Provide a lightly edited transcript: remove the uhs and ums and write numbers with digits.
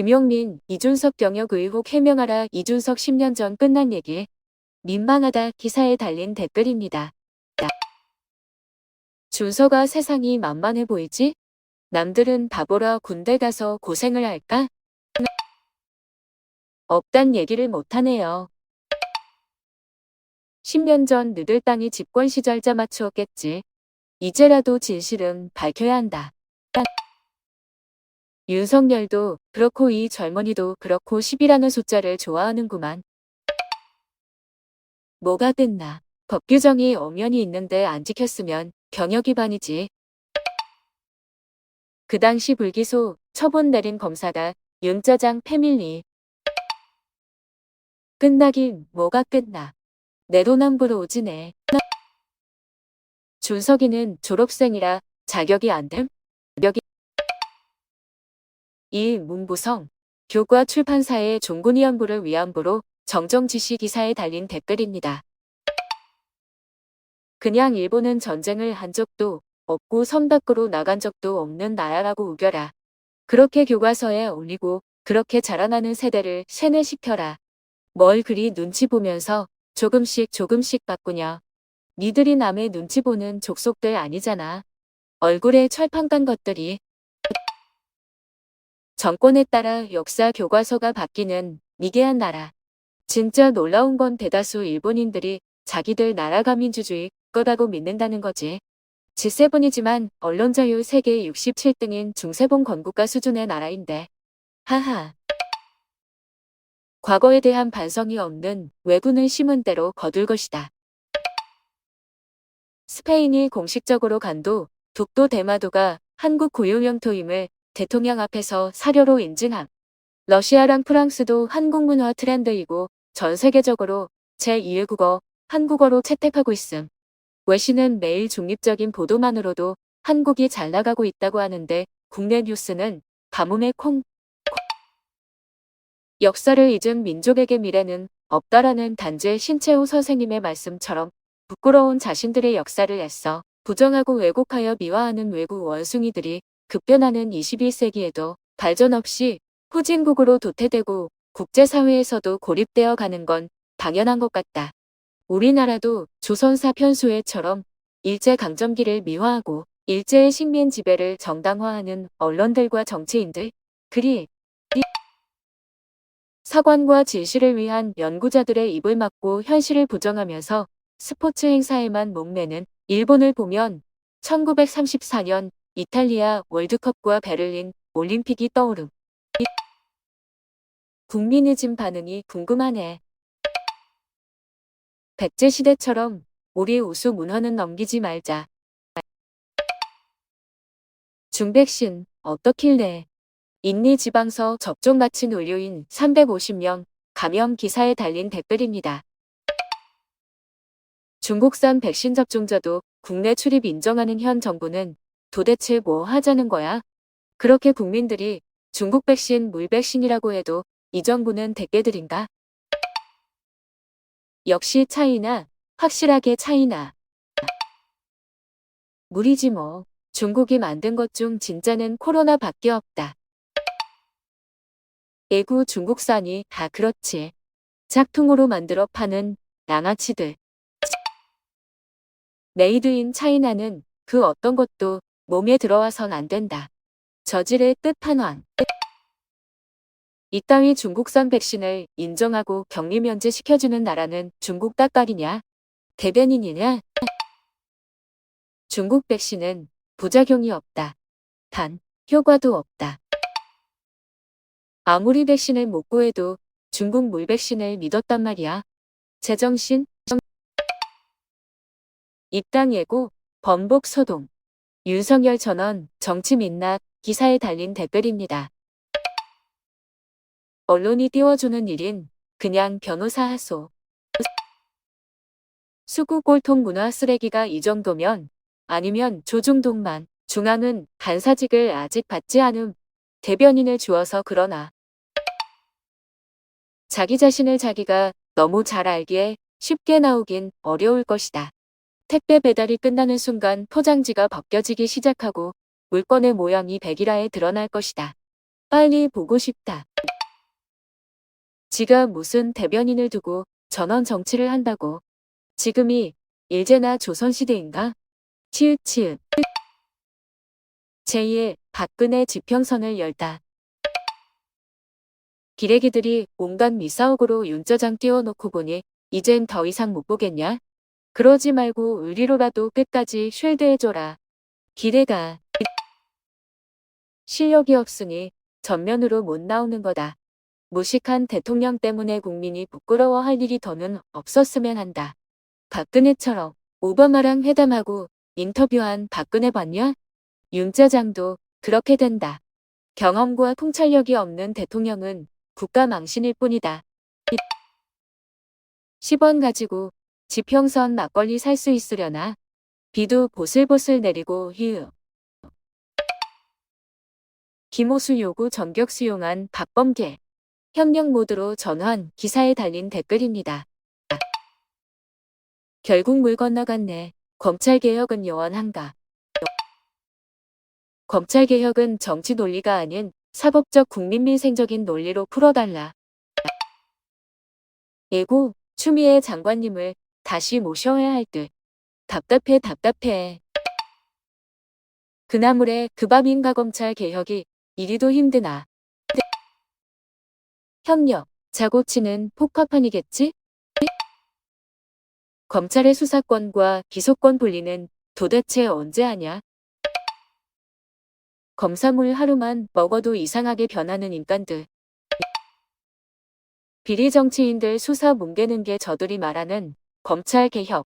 김용민, 이준석 경역 의혹 해명하라. 이준석 10년 전 끝난 얘기. 민망하다. 기사에 달린 댓글입니다. 준서가 세상이 만만해 보이지? 남들은 바보라 군대 가서 고생을 할까? 없단 얘기를 못하네요. 10년 전 느들 땅이 집권 시절 짜맞추었겠지. 이제라도 진실은 밝혀야 한다. 윤석열도 그렇고 이 젊은이도 그렇고 10이라는 숫자를 좋아하는구만. 뭐가 됐나. 법 규정이 엄연히 있는데 안 지켰으면 경역 위반이지. 그 당시 불기소 처분 내린 검사가 윤짜장 패밀리. 끝나긴 뭐가 끝나. 내로남불로 오지네. 준석이는 졸업생이라 자격이 안 됨? 이 문부성 교과 출판사의 종군위안부를 위안부로 정정지시 기사에 달린 댓글입니다. 그냥 일본은 전쟁을 한 적도 없고 섬 밖으로 나간 적도 없는 나라라고 우겨라. 그렇게 교과서에 올리고 그렇게 자라나는 세대를 세뇌시켜라. 뭘 그리 눈치 보면서 조금씩 바꾸냐. 니들이 남의 눈치 보는 족속들 아니잖아. 얼굴에 철판 깐 것들이. 정권에 따라 역사 교과서가 바뀌는 미개한 나라. 진짜 놀라운 건 대다수 일본인들이 자기들 나라 가민주주의 거라고 믿는다는 거지. G7이지만 언론 자유 세계 67등인 중세봉 건국가 수준의 나라인데. 하하. 과거에 대한 반성이 없는 왜군을 심은 대로 거둘 것이다. 스페인이 공식적으로 간도, 독도 대마도가 한국 고유 영토임을 대통령 앞에서 사료로 인증함. 러시아랑 프랑스도 한국 문화 트렌드이고 전 세계적으로 제2의 국어, 한국어로 채택하고 있음. 외신은 매일 중립적인 보도만으로도 한국이 잘 나가고 있다고 하는데 국내 뉴스는 가뭄에 콩. 역사를 잊은 민족에게 미래는 없다라는 단재 신채호 선생님의 말씀처럼 부끄러운 자신들의 역사를 애써 부정하고 왜곡하여 미화하는 외국 원숭이들이 급변하는 21세기에도 발전 없이 후진국으로 도태되고 국제사회에서도 고립되어 가는 건 당연한 것 같다. 우리나라도 조선사 편수회처럼 일제강점기를 미화하고 일제의 식민 지배를 정당화하는 언론들과 정치인들, 그리 사관과 진실을 위한 연구자들의 입을 막고 현실을 부정하면서 스포츠 행사에만 목매는 일본을 보면 1934년 이탈리아 월드컵과 베를린 올림픽이 떠오름. 국민의힘 반응이 궁금하네. 백제시대처럼 우리 우수 문화는 넘기지 말자. 중백신 어떻길래. 인리 지방서 접종 마친 의료인 350명 감염 기사에 달린 댓글입니다. 중국산 백신 접종자도 국내 출입 인정하는 현 정부는 도대체 뭐 하자는 거야? 그렇게 국민들이 중국 백신 물백신이라고 해도 이 정부는 대깨들인가? 역시 차이나, 확실하게 차이나. 물이지 뭐. 중국이 만든 것 중 진짜는 코로나밖에 없다. 애구 중국산이 다 그렇지. 짝퉁으로 만들어 파는 양아치들. 메이드 인 차이나는 그 어떤 것도 몸에 들어와선 안 된다. 저질의 끝판왕. 이따위 중국산 백신을 인정하고 격리 면제시켜주는 나라는 중국 딱가리냐? 대변인이냐? 중국 백신은 부작용이 없다. 단, 효과도 없다. 아무리 백신을 못 구해도 중국 물백신을 믿었단 말이야. 제정신? 입당 예고, 번복 소동. 윤석열 전원 정치 민낯 기사에 달린 댓글입니다. 언론이 띄워주는 일인 그냥 변호사 하소. 수구 꼴통 문화 쓰레기가 이 정도면 아니면 조중동만 중앙은 간사직을 아직 받지 않음. 대변인을 주어서 그러나 자기 자신을 자기가 너무 잘 알기에 쉽게 나오긴 어려울 것이다. 택배 배달이 끝나는 순간 포장지가 벗겨지기 시작하고 물건의 모양이 백일화에 드러날 것이다. 빨리 보고 싶다. 지가 무슨 대변인을 두고 전원 정치를 한다고. 지금이 일제나 조선시대인가? 치읓치읓. 제2의 박근혜 지평선을 열다. 기레기들이 온갖 미사옥으로 윤저장 띄워놓고 보니 이젠 더 이상 못 보겠냐? 그러지 말고 의리로라도 끝까지 쉴드해줘라. 기레가. 실력이 없으니 전면으로 못 나오는 거다. 무식한 대통령 때문에 국민이 부끄러워할 일이 더는 없었으면 한다. 박근혜처럼 오바마랑 회담하고 인터뷰한 박근혜 봤냐? 윤짜장도 그렇게 된다. 경험과 통찰력이 없는 대통령은 국가 망신일 뿐이다. 10원 가지고 지평선 막걸리 살 수 있으려나? 비도 보슬보슬 내리고 휴. 김호수 요구 전격 수용한 박범계. 현역 모드로 전환 기사에 달린 댓글입니다. 결국 물 건너갔네. 검찰개혁은 요원한가? 검찰개혁은 정치 논리가 아닌 사법적 국민민생적인 논리로 풀어달라. 예고, 추미애 장관님을 다시 모셔야 할 듯. 답답해. 그나물에 그 밤인가 검찰 개혁이 이리도 힘드나. 협력, 자고치는 폭파판이겠지? 검찰의 수사권과 기소권 분리는 도대체 언제 하냐? 검사물 하루만 먹어도 이상하게 변하는 인간들. 비리 정치인들 수사 뭉개는 게 저들이 말하는 검찰 개혁.